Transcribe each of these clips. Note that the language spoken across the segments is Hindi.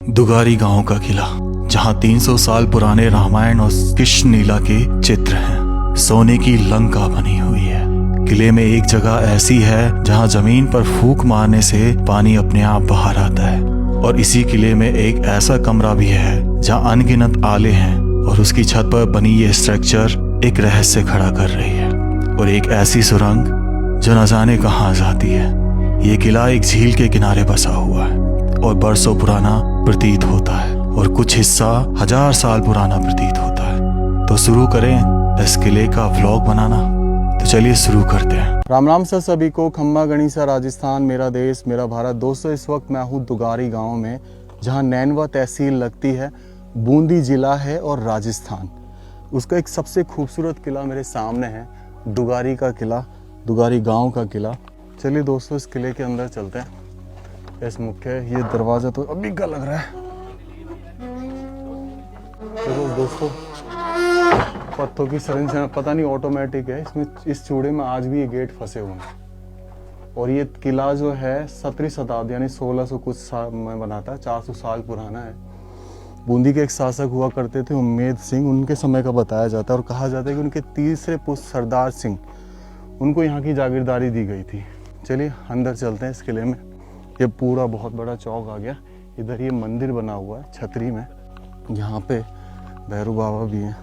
दुगारी गांव का किला, जहां 300 साल पुराने रामायण और कृष्णलीला के चित्र हैं, सोने की लंका बनी हुई है। किले में एक जगह ऐसी है जहां जमीन पर फूंक मारने से पानी अपने आप बाहर आता है, और इसी किले में एक ऐसा कमरा भी है जहां अनगिनत आले हैं, और उसकी छत पर बनी ये स्ट्रक्चर एक रहस्य खड़ा कर रही है, और एक ऐसी सुरंग जो न जाने कहां जाती है। ये किला एक झील के किनारे बसा हुआ है और बरसों पुराना प्रतीत होता है, और कुछ हिस्सा 1000 साल पुराना प्रतीत होता है। तो शुरू करें इस किले का व्लॉग बनाना। तो चलिए शुरू करते हैं। राम राम सर सभी को। खम्मा गणिसा राजस्थान, मेरा देश मेरा भारत। दोस्तों, इस वक्त मैं हूँ दुगारी गांव में, जहां नैनवा तहसील लगती है, बूंदी जिला है और राजस्थान। उसका एक सबसे खूबसूरत किला मेरे सामने है, दुगारी का किला, दुगारी गांव का किला। चलिए दोस्तों, इस किले के अंदर चलते हैं। इस मुख्य ये दरवाजा तो अभी का लग रहा है। देखो दोस्तों, पत्थरों की संरचना पता नहीं ऑटोमेटिक है। इसमें इस चूड़े में आज भी ये गेट फंसे हुए हैं। और ये किला जो है 17वीं शताब्दी यानी 1600 कुछ साल में बना था, 400 साल पुराना है। बूंदी के एक शासक हुआ करते थे उम्मेद सिंह, उनके समय का बताया जाता है, और कहा जाता है कि उनके तीसरे पुत्र सरदार सिंह, उनको यहाँ की जागीरदारी दी गई थी। चलिए अंदर चलते हैं इस किले में। ये पूरा बहुत बड़ा चौक आ गया। इधर ये मंदिर बना हुआ है छतरी में, यहाँ पे भैरू बाबा भी हैं।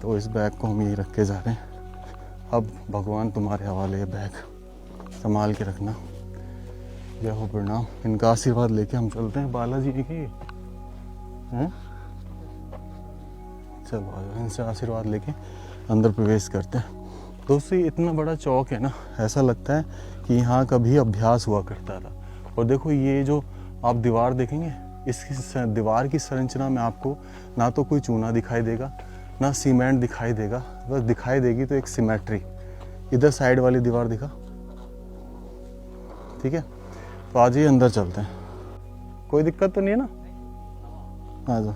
तो इस बैग को हम यही रख के जा रहे हैं। अब भगवान तुम्हारे हवाले है, बैग संभाल के रखना। जय हो, प्रणाम। इनका आशीर्वाद लेके हम चलते हैं। बालाजी की हैं, चलो आ जाओ, इनसे आशीर्वाद लेके अंदर प्रवेश करते हैं। दोस्तों, ये इतना बड़ा चौक है ना, ऐसा लगता है कि यहाँ कभी अभ्यास हुआ करता था। और देखो, ये जो आप दीवार देखेंगे, इसकी दीवार की संरचना में आपको ना तो कोई चूना दिखाई देगा, ना सीमेंट दिखाई देगा, बस दिखाई देगी तो एक सिमेट्री। इधर साइड वाली दीवार दिखा, ठीक है। तो आज ही अंदर चलते हैं, कोई दिक्कत तो नहीं है ना? आ जाओ।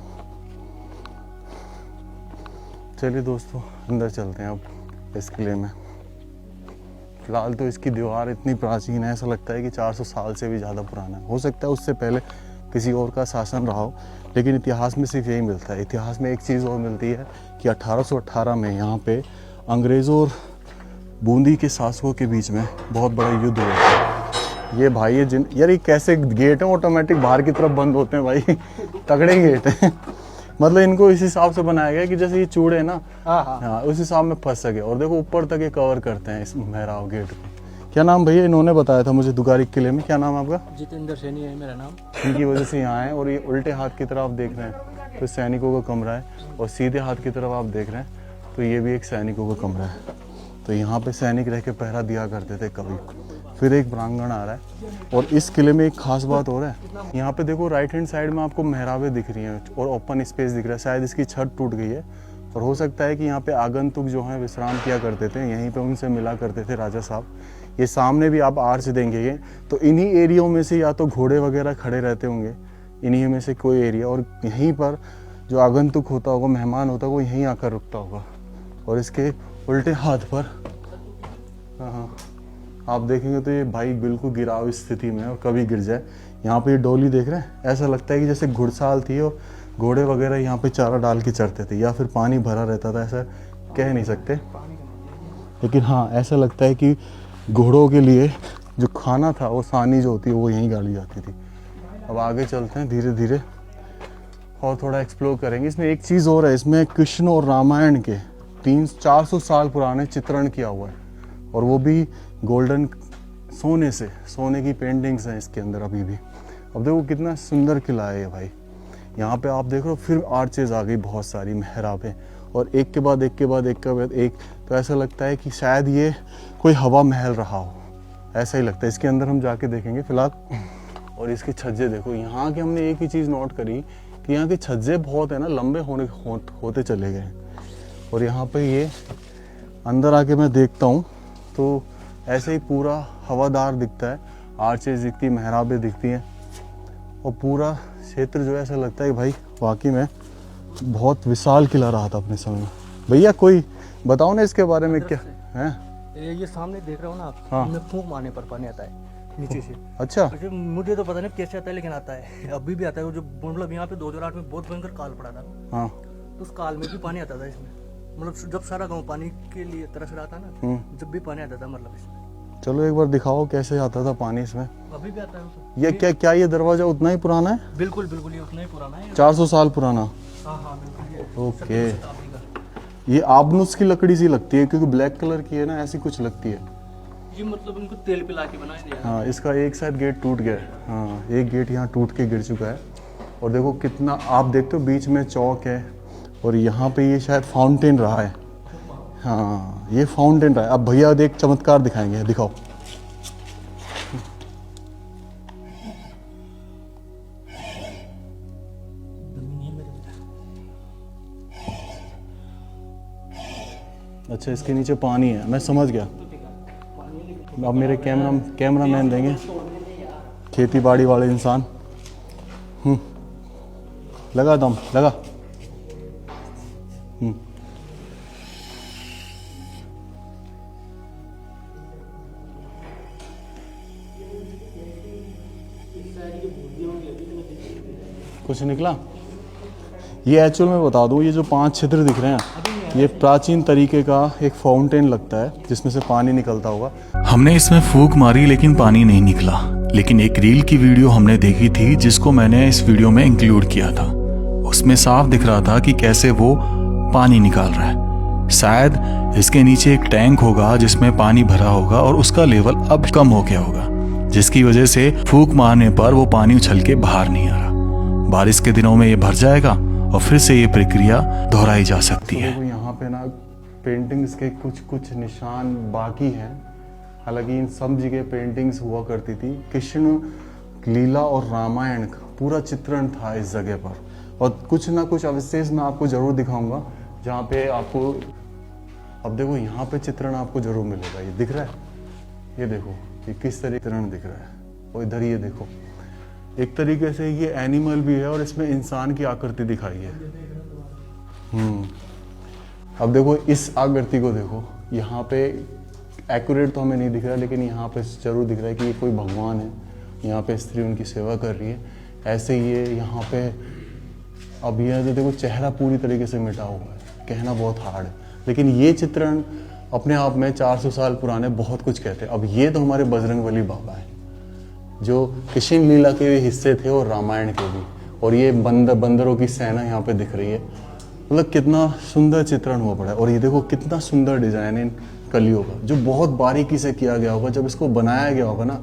चलिए दोस्तों, अंदर चलते हैं अब इस किले में। फिलहाल तो इसकी दीवार इतनी प्राचीन है, ऐसा लगता है कि 400 साल से भी ज़्यादा पुराना है। हो सकता है उससे पहले किसी और का शासन रहा हो, लेकिन इतिहास में सिर्फ यही मिलता है। इतिहास में एक चीज़ और मिलती है कि 1818 में यहाँ पे अंग्रेज़ों और बूंदी के शासकों के बीच में बहुत बड़ा युद्ध हुआ था। ये भाई यार ये कैसे गेट हैं, ऑटोमेटिक बाहर की तरफ बंद होते हैं भाई। तगड़े गेट हैं। मतलब इनको इस हिसाब से बनाया गया कि जैसे ये चूड़े ना, हाँ, उस हिसाब में फंस सके। और देखो ऊपर तक ये कवर करते हैं इस मेहराब गेट को। क्या नाम भैया? इन्होंने बताया था मुझे दुगारी किले में। क्या नाम आपका? जितेंद्र सैनी है मेरा नाम। इनकी वजह से यहाँ है। और ये उल्टे हाथ की तरफ आप देख रहे हैं तो सैनिकों का कमरा है, और सीधे हाथ की तरफ आप देख रहे हैं तो ये भी एक सैनिकों का कमरा है। तो यहाँ पे सैनिक रह के पहरा दिया करते थे कभी। फिर एक प्रांगण आ रहा है। और इस किले में एक खास बात और है, यहाँ पे देखो राइट हैंड साइड में आपको मेहराबें दिख रही हैं और ओपन स्पेस दिख रहा है। शायद इसकी छत टूट गई है, और हो सकता है कि यहाँ पे आगंतुक जो हैं विश्राम किया करते थे, यहीं पे उनसे मिला करते थे राजा साहब। ये सामने भी आप आर्च देंगे तो इन्हीं एरियो में से या तो घोड़े वगैरह खड़े रहते होंगे, इन्हीं में से कोई एरिया। और यहीं पर जो आगंतुक होता होगा, मेहमान होता होगा, वो यहीं आकर रुकता होगा। और इसके उल्टे हाथ पर, हाँ, आप देखेंगे तो ये भाई बिल्कुल गिराव स्थिति में है और कभी गिर जाए। यहाँ पे ये डोली देख रहे हैं, ऐसा लगता है कि जैसे घुड़साल थी और घोड़े वगैरह यहाँ पे चारा डाल के चढ़ते थे, या फिर पानी भरा रहता था, ऐसा कह नहीं सकते। लेकिन हाँ, ऐसा लगता है कि घोड़ों के लिए जो खाना था, वो सानी जो होती है वो यहीं डाली जाती थी। अब आगे चलते हैं धीरे धीरे और थोड़ा एक्सप्लोर करेंगे। इसमें एक चीज़ और है, इसमें कृष्ण और रामायण के 300-400 साल पुराने चित्रण किया हुआ है, और वो भी गोल्डन सोने से, सोने की पेंटिंग्स हैं इसके अंदर अभी भी। अब देखो कितना सुंदर किला है ये भाई। यहाँ पे आप देख रहे हो, फिर आर्चेज आ गई, बहुत सारी मेहराबें, और एक के बाद एक के बाद एक के बाद एक। तो ऐसा लगता है कि शायद ये कोई हवा महल रहा हो, ऐसा ही लगता है। इसके अंदर हम जाके देखेंगे फिलहाल। और इसके छज्जे देखो, यहाँ के हमने एक ही चीज़ नोट करी कि यहाँ के छज्जे बहुत है ना, लंबे होते चले गए। और यहाँ पे ये अंदर आके मैं देखता हूँ तो ऐसे ही पूरा हवादार दिखता है, आर्चेज दिखती है, मेहराबें दिखती हैं, और पूरा क्षेत्र जो है ऐसा लगता है कि भाई वाकई में बहुत विशाल किला रहा था अपने समय में। भैया कोई बताओ ना इसके बारे में, क्या है? ये सामने देख रहे हो ना आप, हाँ। इनमें फूंक मारने पर पानी आता है। नीचे से। अच्छा वैसे मुझे तो पता नहीं कैसे आता है, लेकिन आता है, अभी भी आता है। वो जो मतलब यहाँ पे 2008 में बहुत भयंकर काल पड़ा था, हाँ तो उस काल में भी पानी आता था इसमें। मतलब जब सारा गांव पानी के लिए तरस रहा था ना, जब भी पानी आता था मतलब इसमें। चलो एक बार दिखाओ कैसे आता था पानी इसमें। अभी भी आता है वो तो। ये क्या ये दरवाजा उतना ही पुराना है? बिल्कुल बिल्कुल, ये उतना ही पुराना है। 400 साल पुराना। हाँ हाँ बिल्कुल, ये ओके। 17वीं शताब्दी का। ये आबनुस की लकड़ी सी लगती है क्योंकि ब्लैक कलर की है ना, ऐसी कुछ लगती है। ये मतलब इनको तेल पिला के बनाया गया है। हाँ इसका एक साइड गेट टूट गया है। हाँ एक गेट यहाँ टूट के गिर चुका है। और देखो कितना, आप देखते हो बीच में चौक है और यहाँ पे ये शायद फाउंटेन रहा है। हाँ ये फाउंटेन रहा है। अब भैया एक चमत्कार दिखाएंगे, दिखाओ। अच्छा इसके नीचे पानी है, मैं समझ गया। अब मेरे कैमरामैन देंगे, खेती बाड़ी वाले इंसान। लगा दम लगा। कुछ निकला? ये एक्चुअल में बता दूं, ये जो 5 छिद्र दिख रहे हैं, ये प्राचीन तरीके का एक फाउंटेन लगता है जिसमें से पानी निकलता होगा। हमने इसमें फूंक मारी लेकिन पानी नहीं निकला। लेकिन एक रील की वीडियो हमने देखी थी जिसको मैंने इस वीडियो में इंक्लूड किया था। उसमें साफ दिख रहा था कि कैसे वो पानी निकाल रहा है। शायद इसके नीचे एक टैंक होगा जिसमें पानी भरा होगा और उसका लेवल अब कम हो गया होगा, जिसकी वजह से फूंक मारने पर वो पानी उछल के बाहर नहीं आ रहा। बारिश के दिनों में ये भर जाएगा और फिर से ये प्रक्रिया दोहराई जा सकती है। तो यहाँ पे ना पेंटिंग्स के कुछ निशान बाकी हैं। हालांकि इन सब जगह पेंटिंग्स हुआ करती थी। कृष्ण लीला और रामायण का पूरा चित्रण था इस जगह पर। और कुछ ना कुछ अवशेष मैं आपको जरूर दिखाऊंगा जहाँ पे आपको, अब देखो यहाँ पे चित्रण आपको जरूर मिलेगा। ये दिख रहा है, ये देखो ये किस तरह चित्रण दिख रहा है। और इधर ये देखो, एक तरीके से ये एनिमल भी है और इसमें इंसान की आकृति दिखाई है। अब देखो इस आकृति को देखो, यहाँ पे एक्यूरेट तो हमें नहीं दिख रहा, लेकिन यहाँ पे जरूर दिख रहा है कि ये कोई भगवान है। यहाँ पे स्त्री उनकी सेवा कर रही है। ऐसे ये यहाँ पे, अब ये तो देखो चेहरा पूरी तरीके से मिटा हुआ है, कहना बहुत हार्ड है। लेकिन ये चित्रण अपने आप में 400 साल पुराने बहुत कुछ कहते हैं। अब ये तो हमारे बजरंगबली बाबा है जो कृष्ण लीला के भी हिस्से थे और रामायण के भी। और ये बंदरों की सेना यहाँ पे दिख रही है। मतलब कितना सुंदर चित्रण हुआ पड़ा है। और ये देखो कितना सुंदर डिजाइन है कलियों का, जो बहुत बारीकी से किया गया होगा। जब इसको बनाया गया होगा ना,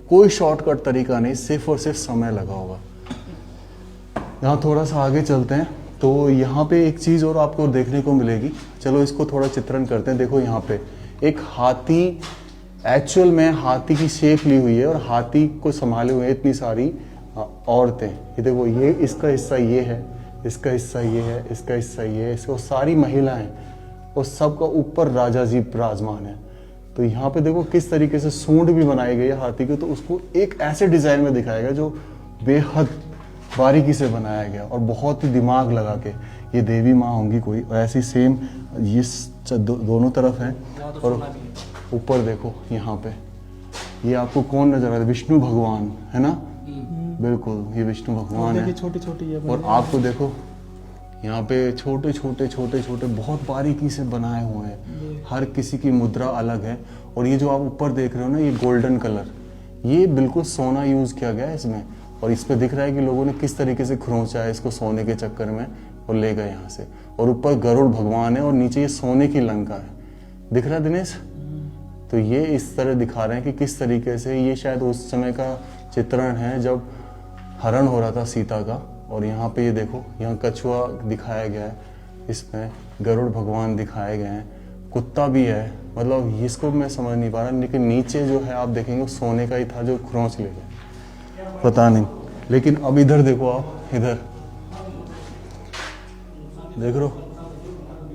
कोई शॉर्टकट तरीका नहीं, सिर्फ और सिर्फ समय लगा होगा। यहाँ थोड़ा सा आगे चलते हैं तो यहाँ पे एक चीज और आपको देखने को मिलेगी। चलो इसको थोड़ा चित्रण करते हैं। देखो यहाँ पे एक हाथी, एक्चुअल में हाथी की शेप ली हुई है और हाथी को संभाले हुए इतनी सारी औरतें। ये देखो, ये इसका हिस्सा ये है, इसका हिस्सा ये है, इसका हिस्सा ये है, इसको सारी महिलाएं और सबका ऊपर राजा जी विराजमान है। तो यहाँ पे देखो किस तरीके से सूंड भी बनाई गई है हाथी की। तो उसको एक ऐसे डिजाइन में दिखाया गया जो बेहद बारीकी से बनाया गया और बहुत ही दिमाग लगा के। ये देवी माँ होंगी कोई, और ऐसी सेम ये दोनों तरफ है। और ऊपर देखो यहाँ पे, ये आपको कौन नजर आ रहा है? विष्णु भगवान है ना, बिल्कुल ये विष्णु भगवान है। छोटी छोटी और आपको देखो यहाँ पे छोटे छोटे बहुत बारीकी से बनाए हुए हैं। हर किसी की मुद्रा अलग है। और ये जो आप ऊपर देख रहे हो ना, ये गोल्डन कलर, ये बिल्कुल सोना यूज किया गया है इसमें। और इस पे दिख रहा है कि लोगों ने किस तरीके से खरोंचा है इसको सोने के चक्कर में और ले गए यहाँ से। और ऊपर गरुड़ भगवान है और नीचे ये सोने की लंका है। दिख रहा है दिनेश? तो ये इस तरह दिखा रहे हैं कि किस तरीके से ये शायद उस समय का चित्रण है जब हरण हो रहा था सीता का। और यहाँ पे ये देखो, यहाँ कछुआ दिखाया गया है, इसमें गरुड़ भगवान दिखाए गए हैं, कुत्ता भी है। मतलब इसको मैं समझ नहीं पा रहा, लेकिन नीचे जो है आप देखेंगे सोने का ही था जो खरोंच ले गए, पता नहीं। लेकिन अब इधर देखो, आप इधर देख रहे हो।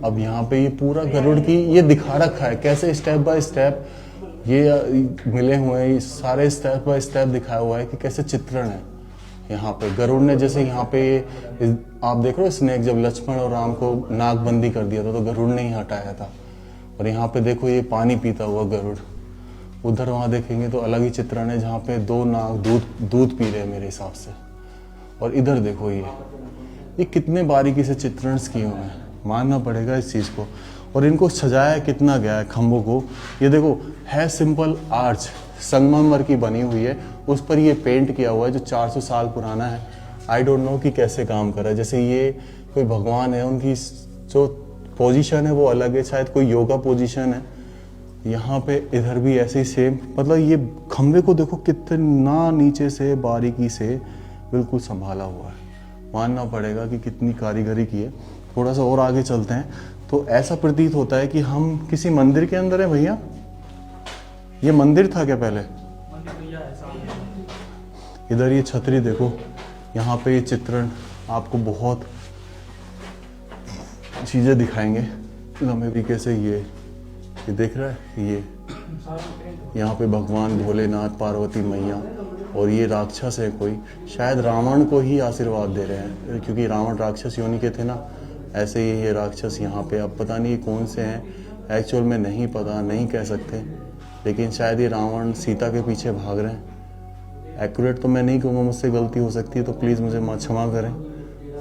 अब यहाँ पे ये पूरा गरुड़ की ये दिखा रखा है कैसे स्टेप बाय स्टेप ये मिले हुए हैं। सारे स्टेप बाय स्टेप दिखाया हुआ है कि कैसे चित्रण है यहाँ पे। गरुड़ ने जैसे यहाँ पे आप देख रहे हो स्नेक, जब लक्ष्मण और राम को नाकबंदी कर दिया था तो गरुड़ ने ही हटाया था। और यहाँ पे देखो ये पानी पीता हुआ गरुड़। उधर वहाँ देखेंगे तो अलग ही चित्रण है, जहाँ पे 2 नाग दूध पी रहे हैं मेरे हिसाब से। और इधर देखो ये कितने बारीकी से चित्रण किए हुए हैं, मानना पड़ेगा इस चीज़ को। और इनको सजाया कितना गया है खम्भों को, ये देखो है सिंपल आर्च संगमरमर की बनी हुई है, उस पर ये पेंट किया हुआ है जो 400 साल पुराना है। आई डोंट नो कि कैसे काम कर रहा है, जैसे ये कोई भगवान है, उनकी जो पोजीशन है वो अलग है, शायद कोई योगा पोजीशन है। यहाँ पे इधर भी ऐसे ही सेम, मतलब ये खम्भे को देखो कितना नीचे से बारीकी से बिल्कुल संभाला हुआ है, मानना पड़ेगा कि कितनी कारीगरी की है। थोड़ा सा और आगे चलते हैं तो ऐसा प्रतीत होता है कि हम किसी मंदिर के अंदर हैं। भैया ये मंदिर था क्या पहले? इधर ये छतरी देखो, यहाँ पे ये चित्रण आपको बहुत चीज़ें दिखाएंगे लंबे तरीके से। ये देख रहा है, ये यहाँ पे भगवान भोलेनाथ, पार्वती मैया, और ये राक्षस है कोई, शायद रावण को ही आशीर्वाद दे रहे हैं, क्योंकि रावण राक्षस योनि के थे ना, ऐसे ही ये राक्षस यहाँ पे। अब पता नहीं कौन से हैं एक्चुअल में, नहीं पता, नहीं कह सकते, लेकिन शायद ये रावण सीता के पीछे भाग रहे हैं। एक्यूरेट तो मैं नहीं कहूँगा, मुझसे गलती हो सकती है तो प्लीज़ मुझे क्षमा करें।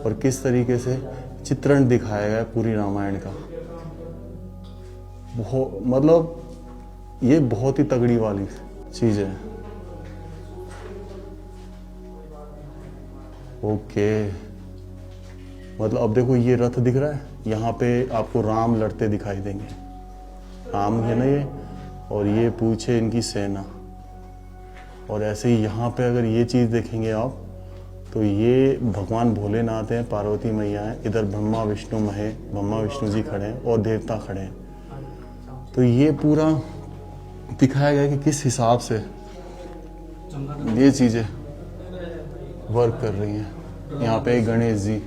और किस तरीके से चित्रण दिखाया गया पूरी रामायण का, मतलब ये बहुत ही तगड़ी वाली चीज़ है। ओके, मतलब अब देखो ये रथ दिख रहा है, यहाँ पे आपको राम लड़ते दिखाई देंगे, राम है ना ये, और ये पूछे इनकी सेना। और ऐसे ही यहाँ पे अगर ये चीज़ देखेंगे आप तो ये भगवान भोलेनाथ हैं, पार्वती मैया हैं, इधर ब्रह्मा विष्णु जी खड़े हैं और देवता खड़े हैं। तो ये पूरा दिखाया गया कि किस हिसाब से ये चीज़ें वर्क कर रही हैं। यहाँ पे गणेश जी,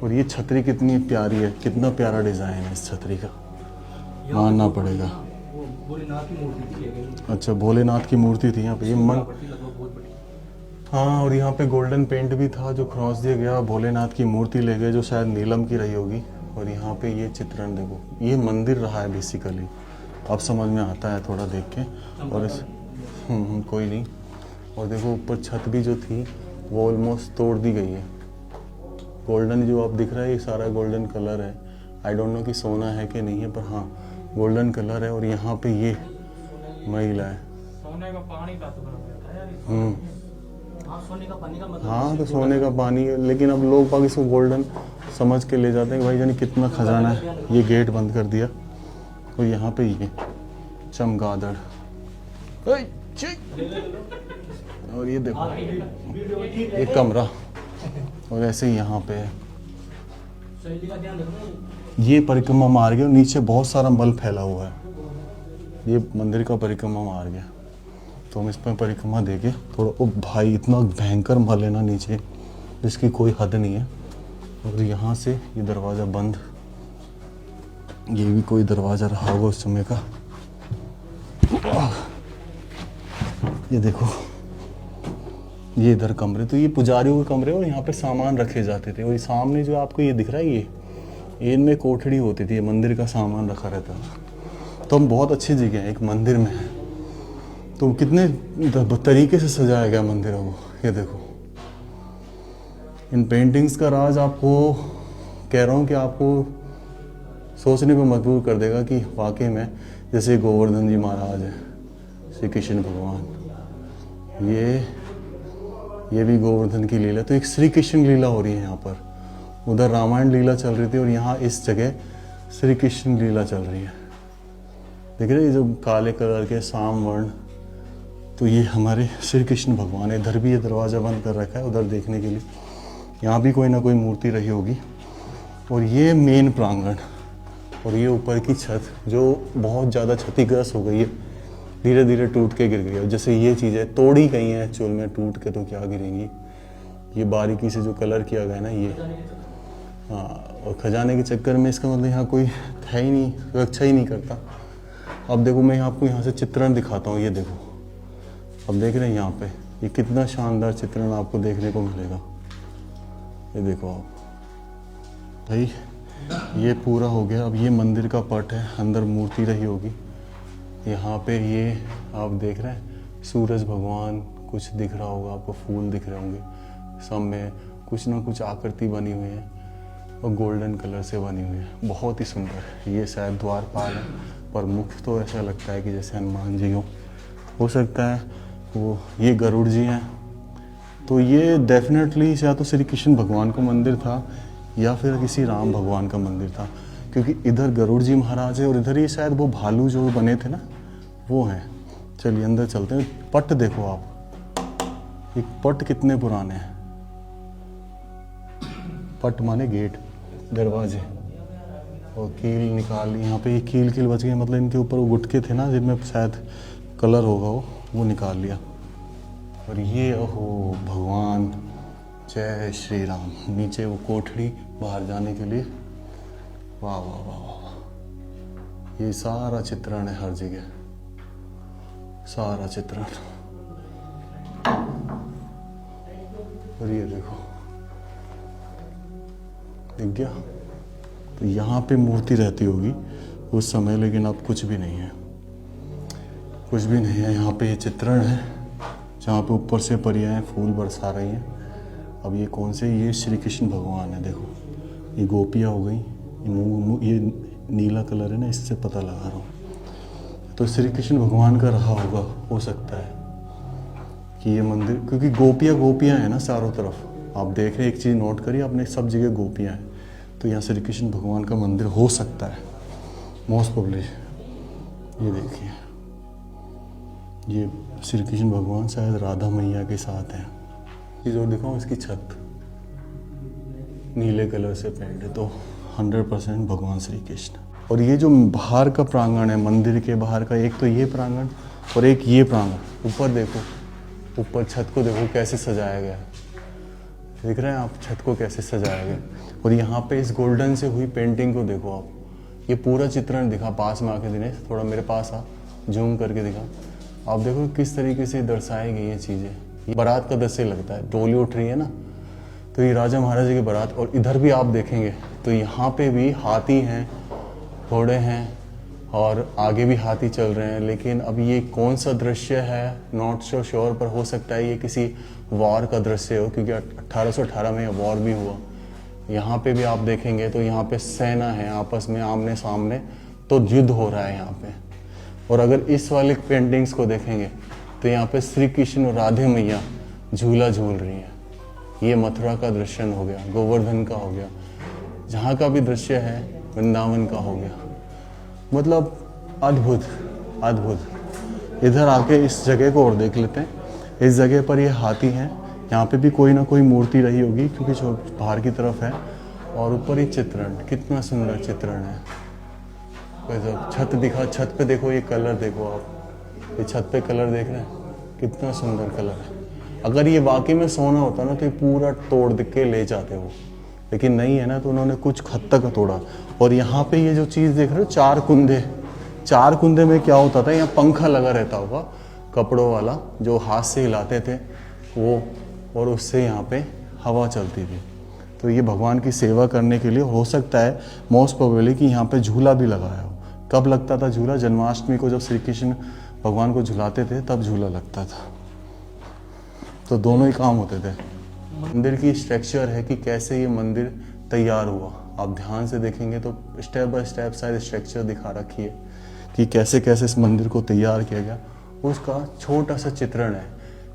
और ये छतरी कितनी प्यारी है, कितना प्यारा डिज़ाइन है इस छतरी का, मानना पड़ेगा। भोलेनाथ की मूर्ति थी। अच्छा, भोलेनाथ की मूर्ति थी यहाँ पे, ये मन, हाँ। और यहाँ पे गोल्डन पेंट भी था जो क्रॉस दिया गया, भोलेनाथ की मूर्ति ले गए जो शायद नीलम की रही होगी। और यहाँ पे ये चित्रण देखो, ये मंदिर रहा है बेसिकली, अब समझ में आता है थोड़ा देख के। और इस कोई नहीं। और देखो ऊपर छत भी जो थी वो ऑलमोस्ट तोड़ दी गई है। गोल्डन जो अब दिख रहा है ये सारा गोल्डन कलर है, आई डोंट नो कि सोना है कि नहीं है, पर हाँ गोल्डन कलर है। और यहाँ पे ये महिला है, सोने का पानी का तो सोने का पानी का मतलब, हाँ तो सोने का पानी है, लेकिन अब लोग बाग इसको गोल्डन समझ के ले जाते हैं कि भाई जानी कितना खजाना है। ये गेट बंद कर दिया। और यहाँ पे ये चमगादड़, और ये देखो ये कमरा, और ऐसे ही यहाँ पे है ये परिक्रमा मार्ग है। नीचे बहुत सारा मल फैला हुआ है, ये मंदिर का परिक्रमा मार्ग है। तो हम इस पर परिक्रमा देके थोड़ा, ओ भाई इतना भयंकर मल है ना नीचे, इसकी कोई हद नहीं है। और यहाँ से ये दरवाज़ा बंद, ये भी कोई दरवाज़ा रहा होगा उस समय का। ये देखो ये इधर कमरे, तो ये पुजारियों के कमरे, और यहाँ पे सामान रखे जाते थे। और ये सामने जो आपको ये दिख रहा है, ये इनमें कोठड़ी होती थी, ये मंदिर का सामान रखा रहता था। तो हम बहुत अच्छी जगह है, एक मंदिर में है, तो कितने तरीके से सजाया गया मंदिरों को। ये देखो इन पेंटिंग्स का राज आपको कह रहा हूँ कि आपको सोचने पर मजबूर कर देगा कि वाकई में जैसे गोवर्धन जी महाराज है, श्री कृष्ण भगवान, ये भी गोवर्धन की लीला। तो एक श्री कृष्ण लीला हो रही है यहाँ पर, उधर रामायण लीला चल रही थी और यहाँ इस जगह श्री कृष्ण लीला चल रही है। देख रहे हैं ये जो काले कलर के साम वर्ण, तो ये हमारे श्री कृष्ण भगवान है। इधर भी ये दरवाज़ा बंद कर रखा है उधर देखने के लिए, यहाँ भी कोई ना कोई मूर्ति रही होगी। और ये मेन प्रांगण, और ये ऊपर की छत जो बहुत ज़्यादा क्षतिग्रस्त हो गई है, धीरे धीरे टूट के गिर गई है। जैसे ये चीज़ें तोड़ी गई हैं एक्चुअल में, टूट के तो क्या गिरेंगी। ये बारीकी से जो कलर किया गया है ना ये, हाँ, और खजाने के चक्कर में इसका मतलब यहाँ कोई है ही नहीं, रक्षा ही नहीं करता। अब देखो मैं आपको यहाँ से चित्रण दिखाता हूँ, ये देखो, अब देख रहे हैं यहाँ पे ये कितना शानदार चित्रण आपको देखने को मिलेगा। ये देखो आप भाई, ये पूरा हो गया। अब ये मंदिर का पट है, अंदर मूर्ति रही होगी, यहाँ पे ये आप देख रहे हैं सूरज भगवान, कुछ दिख रहा होगा आपको, फूल दिख रहे होंगे, सब में कुछ ना कुछ आकृति बनी हुई है और गोल्डन कलर से बनी हुई है, बहुत ही सुंदर। ये शायद द्वारपाल है, पर मुख तो ऐसा लगता है कि जैसे हनुमान जी हो सकता है वो ये गरुड़ जी हैं। तो ये डेफिनेटली या तो श्री कृष्ण भगवान का मंदिर था या फिर किसी राम भगवान का मंदिर था, क्योंकि इधर गरुड़ जी महाराज है और इधर ही शायद वो भालू जो बने थे ना वो हैं। चलिए अंदर चलते हैं। पट देखो आप, एक पट कितने पुराने हैं। पट माने गेट, दरवाजे, और कील निकाल, यहाँ पे ये कील बच गए, मतलब इनके ऊपर वो गुटके थे ना जिनमें शायद कलर होगा वो निकाल लिया। और ये ओहो भगवान, जय श्री राम। नीचे वो कोठड़ी बाहर जाने के लिए, वाह वाह वाह वाह। ये सारा चित्रण है हर जगह, सारा चित्रण। और ये देखो, दिख गया। तो यहाँ पे मूर्ति रहती होगी उस समय, लेकिन अब कुछ भी नहीं है, कुछ भी नहीं है। यहाँ पे ये चित्रण है जहाँ पे ऊपर से परियां फूल बरसा रही हैं। अब ये कौन से, ये श्री कृष्ण भगवान है। देखो ये गोपियाँ हो गई, ये नीला कलर है ना, इससे पता लगा रहा हूँ। तो श्री कृष्ण भगवान का रहा होगा, हो सकता है कि ये मंदिर, क्योंकि गोपियाँ हैं ना चारों तरफ। आप देख रहे हैं, एक चीज़ नोट करिए आपने, सब जगह गोपियाँ हैं, तो यहाँ श्री कृष्ण भगवान का मंदिर हो सकता है मोस्ट प्रोबेबली। ये देखिए, ये श्री कृष्ण भगवान शायद राधा मैया के साथ हैं। ये जो दिखाऊँ, इसकी छत नीले कलर से पेंट है, तो 100% भगवान श्री कृष्ण। और ये जो बाहर का प्रांगण है, मंदिर के बाहर का, एक तो ये प्रांगण और एक ये प्रांगण। ऊपर देखो, ऊपर छत को देखो कैसे सजाया गया है, देख रहे हैं आप छत को कैसे सजाया गया। और यहाँ पे इस गोल्डन से हुई पेंटिंग को देखो आप, ये पूरा चित्रण दिखा पास में आके, दिनेश थोड़ा मेरे पास आ, जूम करके दिखा। आप देखो किस तरीके से दर्शाई गई ये चीज़ें। ये बारात का दृश्य लगता है, डोली उठ रही है ना, तो ये राजा महाराजा की बारात। और इधर भी आप देखेंगे तो यहाँ पे भी हाथी हैं, घोड़े हैं, और आगे भी हाथी चल रहे हैं। लेकिन अब ये कौन सा दृश्य है नॉट सो श्योर, पर हो सकता है ये किसी वॉर का दृश्य हो, क्योंकि 1818 में वॉर भी हुआ। यहाँ पे भी आप देखेंगे तो यहाँ पे सेना है आपस में आमने सामने, तो युद्ध हो रहा है यहाँ पे। और अगर इस वाले पेंटिंग्स को देखेंगे तो यहाँ पे श्री कृष्ण और राधे मैया झूला झूल रही हैं। ये मथुरा का दृश्य हो गया, गोवर्धन का हो गया, जहाँ का भी दृश्य है वृंदावन का हो गया। मतलब अद्भुत अद्भुत। इधर आके इस जगह को और देख लेते हैं। इस जगह पर ये हाथी हैं, यहाँ पे भी कोई ना कोई मूर्ति रही होगी क्योंकि जो बाहर की तरफ है। और ऊपर ही चित्रण, कितना सुंदर चित्रण है। छत दिखा, छत पे देखो, ये कलर देखो आप, ये छत पे कलर देख रहे हैं, कितना सुंदर कलर है। अगर ये वाकई में सोना होता ना तो ये पूरा तोड़ के ले जाते वो, लेकिन नहीं है ना, तो उन्होंने कुछ हद तक तोड़ा। और यहाँ पे ये जो चीज़ देख रहे हो, चार कुंदे में क्या होता था, यहाँ पंखा लगा रहता होगा कपड़ों वाला, जो हाथ से हिलाते थे वो, और उससे यहाँ पे हवा चलती थी। तो ये भगवान की सेवा करने के लिए हो सकता है मोस्ट प्रोबेबली कि यहाँ पे झूला भी लगाया हो। कब लगता था झूला? जन्माष्टमी को जब श्री कृष्ण भगवान को झुलाते थे तब झूला लगता था। तो दोनों ही काम होते थे। मंदिर की स्ट्रक्चर है कि कैसे ये मंदिर तैयार हुआ, आप ध्यान से देखेंगे तो स्टेप बाय स्टेप शायद स्ट्रक्चर दिखा रखी है कि कैसे कैसे इस मंदिर को तैयार किया गया, उसका छोटा सा चित्रण है।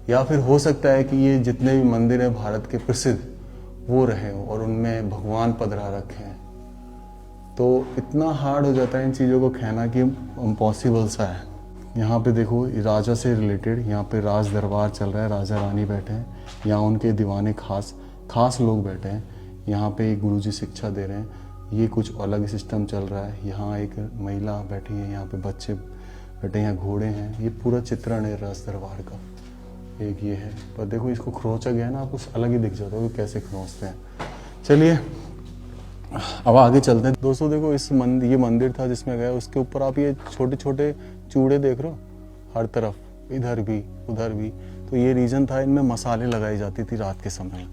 या फिर हो सकता है कि ये जितने भी मंदिर हैं भारत के प्रसिद्ध वो रहे हो और उनमें भगवान पधरा रखे हैं। तो इतना हार्ड हो जाता है इन चीज़ों को कहना कि इम्पॉसिबल सा है। यहाँ पे देखो, राजा से रिलेटेड यहाँ पे राज दरबार चल रहा है, राजा रानी बैठे हैं, यहाँ उनके दीवाने खास लोग बैठे हैं। यहाँ पे एक गुरुजी शिक्षा दे रहे हैं, ये कुछ अलग सिस्टम चल रहा है। यहाँ एक महिला बैठी है, यहाँ पे बच्चे बैठे हैं, यहाँ घोड़े हैं। ये पूरा चित्रण है राज दरबार का। एक ये है, पर देखो इसको खरोंचा गया ना, आपको अलग ही दिख जाता है कि कैसे खरोंचते हैं। चलिए अब आगे चलते हैं। दोस्तों देखो, ये मंदिर था जिसमें गए, उसके ऊपर आप ये छोटे छोटे चूड़े देख रहे हो हर तरफ, इधर भी उधर भी। तो ये रीजन था, इनमें मसाले लगाई जाती थी रात के समय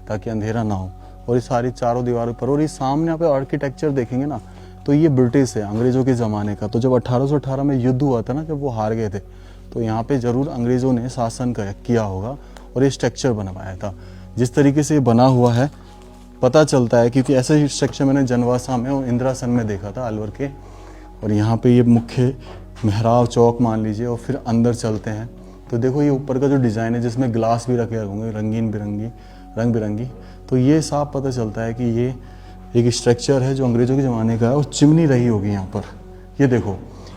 ताकि अंधेरा ना हो। और ये सारी चारों दीवारों पर, और ये सामने यहाँ पे आर्किटेक्चर देखेंगे ना, तो ये ब्रिटिश है, अंग्रेज़ों के ज़माने का। तो जब 1818 में युद्ध हुआ था ना, जब वो हार गए थे, तो यहाँ पे ज़रूर अंग्रेज़ों ने शासन किया होगा और ये स्ट्रक्चर बनवाया था। जिस तरीके से ये बना हुआ है पता चलता है, क्योंकि ऐसा ही स्ट्रक्चर मैंने जनवासा में और इंदिरासन में देखा था, अलवर के। और यहाँ पे ये मुख्य मेहराब चौक मान लीजिए, और फिर अंदर चलते हैं तो देखो ये ऊपर का जो डिज़ाइन है जिसमें ग्लास भी रखे होंगे रंग बिरंगी, तो ये साफ पता चलता है कि ये एक स्ट्रक्चर है जो अंग्रेज़ों के ज़माने का है। और चिमनी रही होगी यहाँ पर। ये देखो,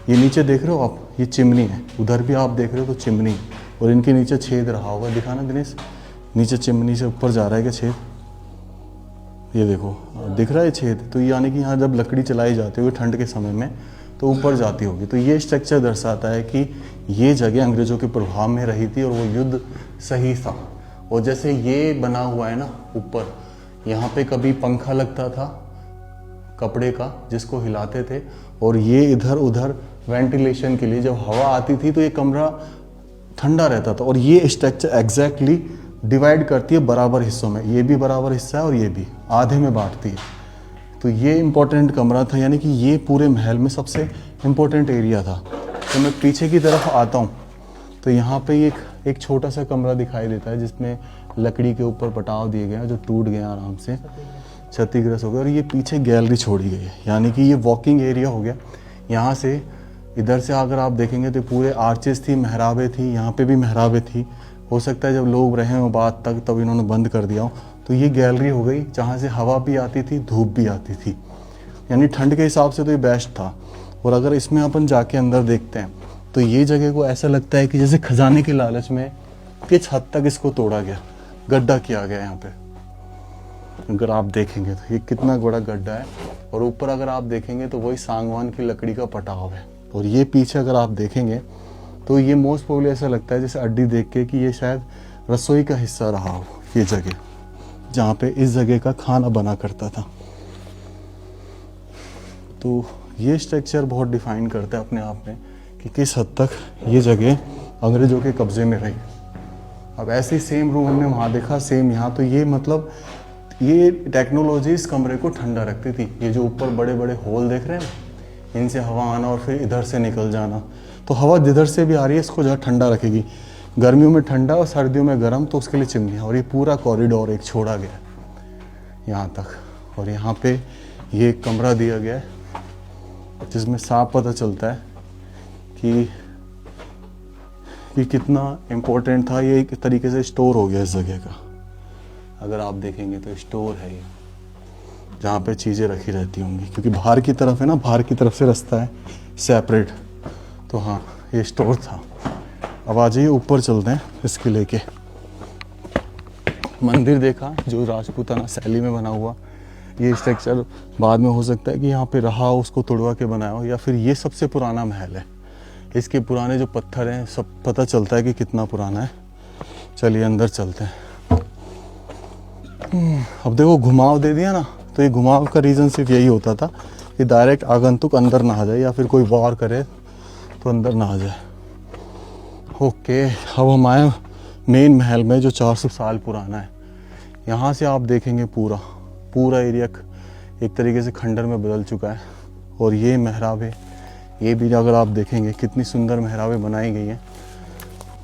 ये नीचे देख रहे हो आप, ये चिमनी है, उधर भी आप देख रहे हो तो चिमनी, और इनके नीचे छेद रहा होगा। दिखाना दिनेश, नीचे चिमनी से ऊपर जा रहा है क्या छेद? ये देखो दिख रहा है छेद। तो यानी कि यहाँ जब लकड़ी चलाई जाती होगी ठंड के समय में तो ऊपर जाती होगी। तो ये स्ट्रक्चर दर्शाता है कि ये जगह अंग्रेज़ों के प्रभाव में रही थी और वो युद्ध सही था। और जैसे ये बना हुआ है ना ऊपर, यहाँ पे कभी पंखा लगता था कपड़े का जिसको हिलाते थे, और ये इधर उधर वेंटिलेशन के लिए जब हवा आती थी तो ये कमरा ठंडा रहता था। और ये स्ट्रक्चर एग्जैक्टली डिवाइड करती है बराबर हिस्सों में, ये भी बराबर हिस्सा है और ये भी आधे में बांटती है। तो ये इम्पोर्टेंट कमरा था, यानी कि ये पूरे महल में सबसे इम्पोर्टेंट एरिया था। तो मैं पीछे की तरफ आता हूँ तो यहाँ पे एक छोटा सा कमरा दिखाई देता है जिसमें लकड़ी के ऊपर पटाव दिए गए हैं जो टूट गए आराम से, क्षतिग्रस्त हो गए। और ये पीछे गैलरी छोड़ी गई है, यानी कि ये वॉकिंग एरिया हो गया। यहाँ से इधर से अगर आप देखेंगे तो पूरे आर्चेस थी, मेहराबें थी, यहाँ पे भी मेहराबें थी। हो सकता है जब लोग रहे हों बाद तक तब इन्होंने बंद कर दिया हो। तो ये गैलरी हो गई जहाँ से हवा भी आती थी, धूप भी आती थी, यानी ठंड के हिसाब से तो ये बेस्ट था। और अगर इसमें अपन जाके अंदर देखते हैं तो ये जगह को ऐसा लगता है कि जैसे खजाने के लालच में किस हद तक इसको तोड़ा गया, गड्ढा किया गया यहाँ पे। अगर आप देखेंगे तो ये कितना बड़ा गड्ढा है, और ऊपर अगर आप देखेंगे तो वही सागवान की लकड़ी का पटाव है। और ये पीछे अगर आप देखेंगे तो ये मोस्ट प्रोबेबली ऐसा लगता है जैसे अड्डी देख के कि ये शायद रसोई का हिस्सा रहा हो, ये जगह जहाँ पे इस जगह का खाना बना करता था। तो ये स्ट्रक्चर बहुत डिफाइन करता है अपने आप में कि किस हद तक ये जगह अंग्रेज़ों के कब्जे में रही। अब ऐसे ही सेम रूम हमने वहाँ देखा, सेम यहाँ। तो ये मतलब ये टेक्नोलॉजी इस कमरे को ठंडा रखती थी। ये जो ऊपर बड़े बड़े होल देख रहे हैं, इनसे हवा आना और फिर इधर से निकल जाना। तो हवा जिधर से भी आ रही है इसको जो ठंडा रखेगी। गर्मियों में ठंडा और सर्दियों में गर्म, तो उसके लिए चिमनी। और ये पूरा कॉरिडोर एक छोड़ा गया यहाँ तक। और यहाँ पे ये एक कमरा दिया गया है जिसमें साफ पता चलता है कि कितना इम्पोर्टेंट था। ये एक तरीके से स्टोर हो गया इस जगह का। अगर आप देखेंगे तो स्टोर है ये, जहाँ पे चीज़ें रखी रहती होंगी, क्योंकि बाहर की तरफ है ना, बाहर की तरफ से रास्ता है सेपरेट। तो हाँ, ये स्टोर था। अब आ जाइए ऊपर चलते हैं इस किले के। मंदिर देखा जो राजपूताना शैली में बना हुआ। ये स्ट्रक्चर बाद में हो सकता है कि यहाँ पे रहा हो, उसको तोड़वा के बनाया हो, या फिर ये सबसे पुराना महल है। इसके पुराने जो पत्थर हैं सब पता चलता है कि कितना पुराना है। चलिए अंदर चलते हैं। अब देखो घुमाव दे दिया ना, तो ये घुमाव का रीज़न सिर्फ यही होता था कि डायरेक्ट आगंतुक अंदर ना आ जाए, या फिर कोई वार करे तो अंदर ना आ जाए। ओके, अब हम आए मेन महल में जो 400 साल पुराना है। यहाँ से आप देखेंगे पूरा एरिया एक तरीके से खंडर में बदल चुका है। और ये मेहराबें, ये भी अगर आप देखेंगे कितनी सुंदर मेहराबें बनाई गई हैं।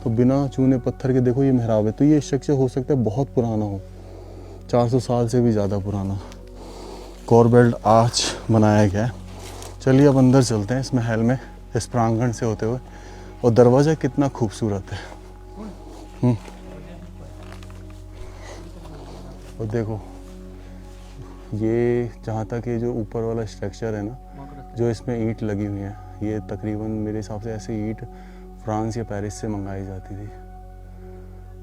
तो बिना चूने पत्थर के देखो ये मेहराबें। तो ये स्ट्रक्चर हो सकता है बहुत पुराना हो, 400 साल से भी ज़्यादा पुराना। कोरबेल्ट आर्च बनाया गया है। चलिए अब अंदर चलते हैं इस महल में, इस प्रांगण से होते हुए। और दरवाज़ा कितना खूबसूरत है। और देखो ये जहाँ तक ये जो ऊपर वाला स्ट्रक्चर है ना, जो इसमें ईंट लगी हुई है, ये तकरीबन मेरे हिसाब से ऐसे ईंट फ्रांस या पेरिस से मंगाई जाती थी।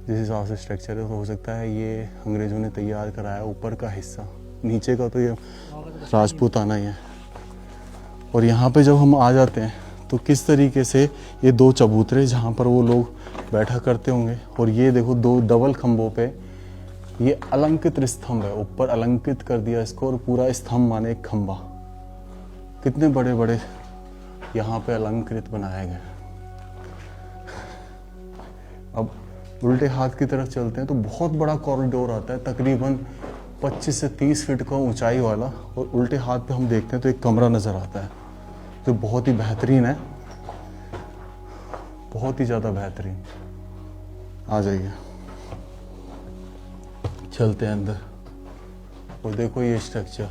जिस हिसाब से स्ट्रक्चर है तो हो सकता है ये अंग्रेज़ों ने तैयार कराया ऊपर का हिस्सा, नीचे का तो ये राजपूताना ही है। और यहाँ पे जब हम आ जाते हैं तो किस तरीके से ये दो चबूतरे जहाँ पर वो लोग बैठा करते होंगे। और ये देखो दो डबल खम्भों पे ये अलंकृत स्तंभ है, ऊपर अलंकृत कर दिया इसको, और पूरा स्तंभ माने एक खम्भा। कितने बड़े बड़े यहाँ पे अलंकृत बनाए गए। अब उल्टे हाथ की तरफ चलते हैं तो बहुत बड़ा कॉरिडोर आता है, तकरीबन 25 से 30 फीट का ऊंचाई वाला, और उल्टे हाथ पे हम देखते हैं तो एक कमरा नज़र आता है जो बहुत ही बेहतरीन है, बहुत ही ज़्यादा बेहतरीन। आ जाइए, चलते हैं अंदर। और देखो ये स्ट्रक्चर,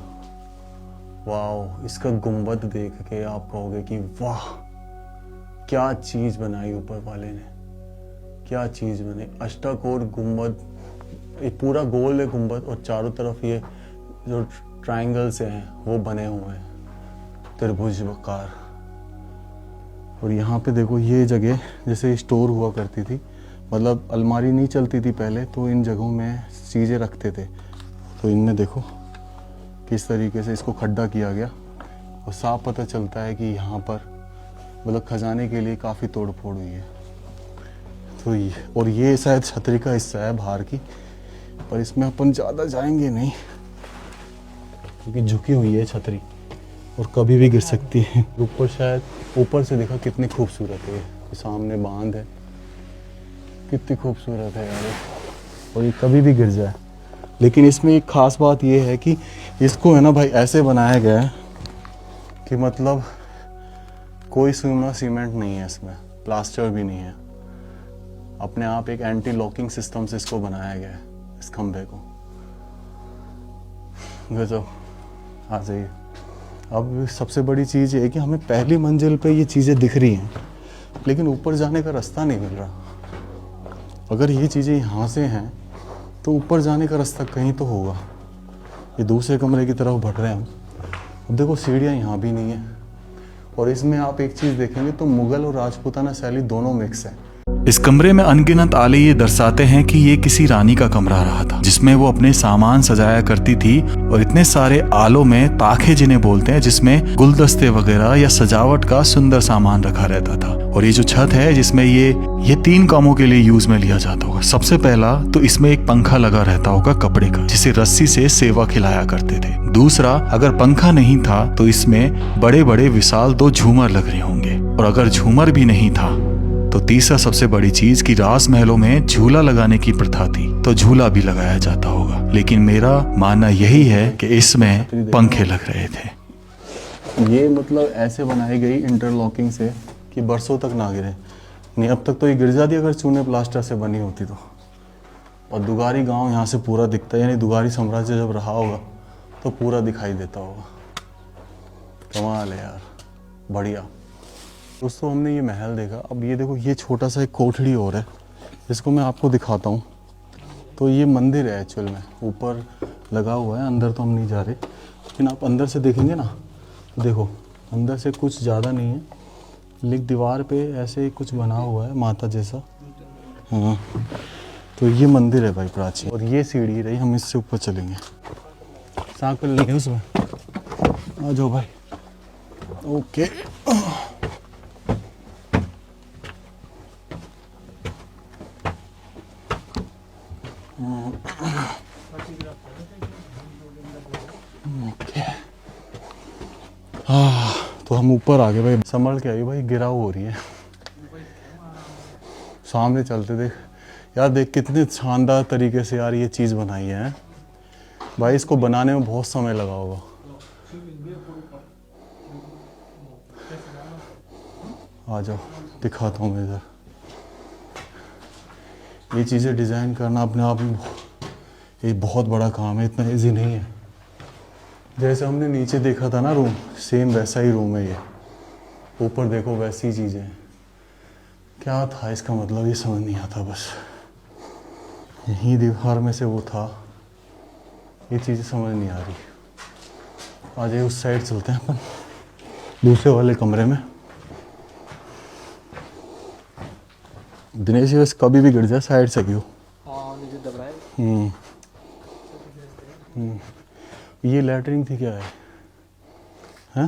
वाह, इसका गुंबद देख के आप कहोगे कि वाह क्या चीज़ बनाई ऊपर वाले ने, क्या चीज़ बनी। अष्टाकोण गुंबद, एक पूरा गोल है गुंबद, और चारों तरफ ये जो ट्रायंगल से हैं वो बने हुए हैं, त्रिभुजाकार। और यहाँ पे देखो ये जगह जैसे स्टोर हुआ करती थी, मतलब अलमारी नहीं चलती थी पहले, तो इन जगहों में चीज़ें रखते थे। तो इनमें देखो किस तरीके से इसको खड्डा किया गया, और साफ पता चलता है कि यहाँ पर मतलब खजाने के लिए काफ़ी तोड़ फोड़ हुई है। तो ये, और ये शायद छतरी का हिस्सा है बाहर की, पर इसमें अपन ज़्यादा जाएंगे नहीं क्योंकि झुकी हुई है छतरी और कभी भी गिर सकती है। ऊपर शायद, ऊपर से देखा कितनी खूबसूरत है, ये सामने बांध है, कितनी खूबसूरत है यार, और ये कभी भी गिर जाए। लेकिन इसमें एक ख़ास बात ये है कि इसको है ना भाई ऐसे बनाया गया है कि मतलब कोई सीमेंट नहीं है इसमें, प्लास्टर भी नहीं है, अपने आप एक एंटी लॉकिंग सिस्टम से इसको बनाया गया है, इस खंभे को। गजब। आ जाइए। अब सबसे बड़ी चीज़ ये है कि हमें पहली मंजिल पे ये चीज़ें दिख रही हैं, लेकिन ऊपर जाने का रास्ता नहीं मिल रहा। अगर ये चीज़ें यहाँ से हैं तो ऊपर जाने का रास्ता कहीं तो होगा। ये दूसरे कमरे की तरफ बढ़ रहे हैं हम। अब देखो सीढ़ियाँ यहाँ भी नहीं है, और इसमें आप एक चीज़ देखेंगे तो मुगल और राजपूताना शैली दोनों मिक्स है। इस कमरे में अनगिनत आले ये दर्शाते हैं कि ये किसी रानी का कमरा रहा था, जिसमें वो अपने सामान सजाया करती थी। और इतने सारे आलों में ताखे जिन्हें बोलते हैं, जिसमें गुलदस्ते वगैरह या सजावट का सुंदर सामान रखा रहता था। और ये जो छत है जिसमें ये 3 कामों के लिए यूज में लिया जाता होगा। सबसे पहला तो इसमें एक पंखा लगा रहता होगा कपड़े का, जिसे रस्सी से सेवा खिलाया करते थे। दूसरा, अगर पंखा नहीं था तो इसमें बड़े बड़े विशाल 2 झूमर लग रहे होंगे। और अगर झूमर भी नहीं था तो तीसरा सबसे बड़ी चीज कि राजमहलों में झूला लगाने की प्रथा थी, तो झूला भी लगाया जाता होगा। लेकिन मेरा मानना यही है कि इसमें पंखे लग रहे थे। ये मतलब ऐसे बनाई गई इंटरलॉकिंग से कि बरसों तक ना गिरे। नहीं, अब तक तो ये गिर जाती अगर चूने प्लास्टर से बनी होती तो। और दुगारी गांव यहाँ से पूरा दिखता है, यानी दुगारी साम्राज्य जब रहा होगा तो पूरा दिखाई देता होगा। कमाल है यार, बढ़िया। दोस्तों हमने ये महल देखा, अब ये देखो ये छोटा सा एक कोठड़ी और है, इसको मैं आपको दिखाता हूँ। तो ये मंदिर है एक्चुअल में, ऊपर लगा हुआ है, अंदर तो हम नहीं जा रहे, लेकिन आप अंदर से देखेंगे ना, देखो अंदर से कुछ ज़्यादा नहीं है, लेकिन दीवार पे ऐसे कुछ बना हुआ है माता जैसा। हाँ, तो ये मंदिर है भाई प्राचीन। और ये सीढ़ी रही, हम इससे ऊपर चलेंगे। साइकिल लेंगे उसमें, आ जाओ भाई। ओके, तो हम ऊपर आ गए भाई। संभल के आई भाई, गिराव हो रही है। सामने चलते देख यार, देख कितने शानदार तरीके से यार ये चीज़ बनाई है भाई। इसको बनाने में बहुत समय लगा होगा। आ जाओ दिखाता हूँ मैं इधर। ये चीज़ें डिज़ाइन करना अपने आप में एक बहुत बड़ा काम है, इतना इजी नहीं है। जैसे हमने नीचे देखा था ना रूम, सेम वैसा ही रूम है ये। ऊपर देखो वैसी चीज़ें। क्या था इसका मतलब, ये समझ नहीं आता। बस यहीं दीवार में से वो था, ये चीज़ें समझ नहीं आ रही। आ जाइए उस साइड चलते हैं अपन, दूसरे वाले कमरे में। दिनेश बस कभी भी गिर जाए साइड से क्यों। ये लैटरिन थी क्या है? हैं?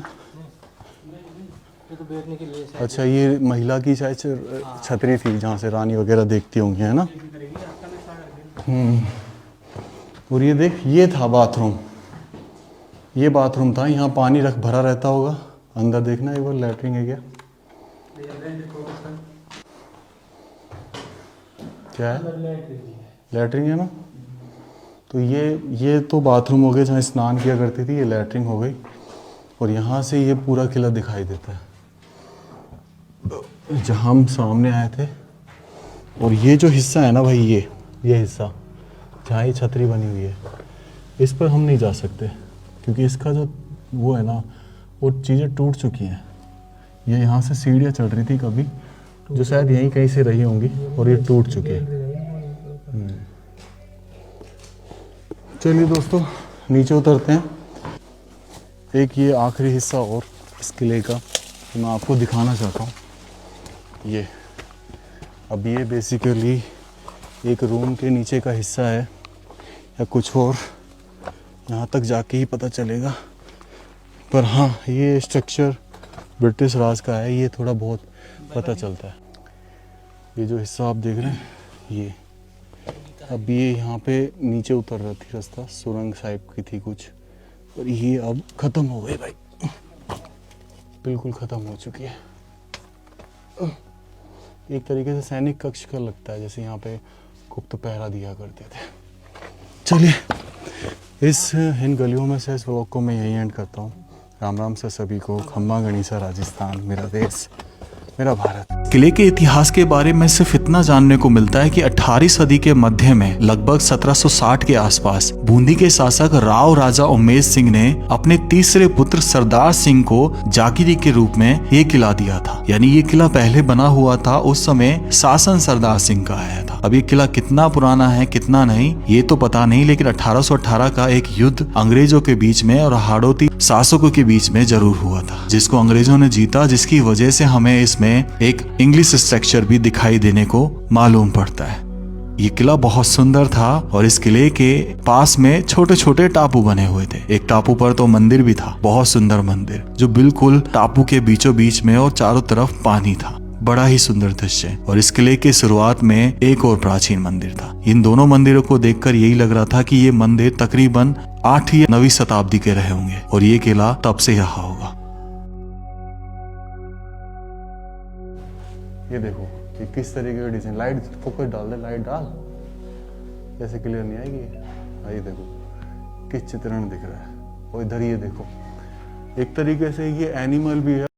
ये तो बैठने के लिए। अच्छा, ये महिला की शायद छतरी थी जहाँ से रानी वगैरह देखती होंगी, है ना। और ये देख, ये था बाथरूम। ये बाथरूम था, यहाँ पानी भरा रहता होगा। अंदर देखना एक बार, लैटरिन है क्या? क्या है? लैटरिन है ना। तो ये तो बाथरूम हो गए जहाँ स्नान किया करती थी, ये लैट्रिन हो गई। और यहाँ से ये पूरा किला दिखाई देता है जहाँ हम सामने आए थे। और ये जो हिस्सा है ना भाई, ये हिस्सा जहाँ ये छतरी बनी हुई है, इस पर हम नहीं जा सकते क्योंकि इसका जो वो है ना, वो चीज़ें टूट चुकी हैं। ये यहाँ से सीढ़ियाँ चढ़ रही थी कभी, जो शायद यहीं कहीं से रही होंगी, और ये टूट चुकी है। चलिए दोस्तों, नीचे उतरते हैं। एक ये आखिरी हिस्सा और इस किले का मैं आपको दिखाना चाहता हूँ। ये अब ये बेसिकली एक रूम के नीचे का हिस्सा है या कुछ और, यहाँ तक जाके ही पता चलेगा। पर हाँ, ये स्ट्रक्चर ब्रिटिश राज का है, ये थोड़ा बहुत पता चलता है। ये जो हिस्सा आप देख रहे हैं, ये अब ये यहाँ पे नीचे उतर रही थी रास्ता, सुरंग टाइप की थी कुछ, और ये अब ख़त्म हो गई भाई, बिल्कुल ख़त्म हो चुकी है। एक तरीके से सैनिक कक्ष का लगता है, जैसे यहाँ पे गुप्त पहरा दिया करते थे। चलिए, इन गलियों में से इस व्लॉग को मैं यही एंड करता हूँ। राम राम से सभी को। खम्मा गणिसा राजस्थान, मेरा देश, मेरा भारत। किले के इतिहास के बारे में सिर्फ इतना जानने को मिलता है कि 18वीं सदी के मध्य में लगभग 1760 के आसपास बूंदी के शासक राव राजा उमेश सिंह ने अपने तीसरे पुत्र सरदार सिंह को जागीरी के रूप में ये किला दिया था। यानी ये किला पहले बना हुआ था, उस समय शासन सरदार सिंह का आया था। अब ये किला कितना पुराना है कितना नहीं ये तो पता नहीं, लेकिन 1818 का एक युद्ध अंग्रेजों के बीच में और हाड़ौती शासकों के बीच में जरूर हुआ था, जिसको अंग्रेजों ने जीता, जिसकी वजह से हमें इसमें एक इंग्लिश स्ट्रक्चर भी दिखाई देने को मालूम पड़ता है। ये किला बहुत सुंदर था और इस किले के पास में छोटे छोटे टापू बने हुए थे। एक टापू पर तो मंदिर भी था, बहुत सुंदर मंदिर, जो बिल्कुल टापू के बीचों बीच में और चारों तरफ पानी था। बड़ा ही सुंदर दृश्य। और इस किले के शुरुआत में एक और प्राचीन मंदिर था। इन दोनों मंदिरों को देखकर यही लग रहा था कि ये मंदिर तकरीबन 8वीं या 9वीं शताब्दी के रहे होंगे और ये किला तब से यहाँ होगा। ये देखो कि किस तरीके का डिजाइन, लाइट फोकस डाल दे, लाइट डाल, जैसे क्लियर नहीं आएगी। ये देखो किस चित्रण दिख रहा है। और इधर ये देखो, एक तरीके से ये एनिमल भी है।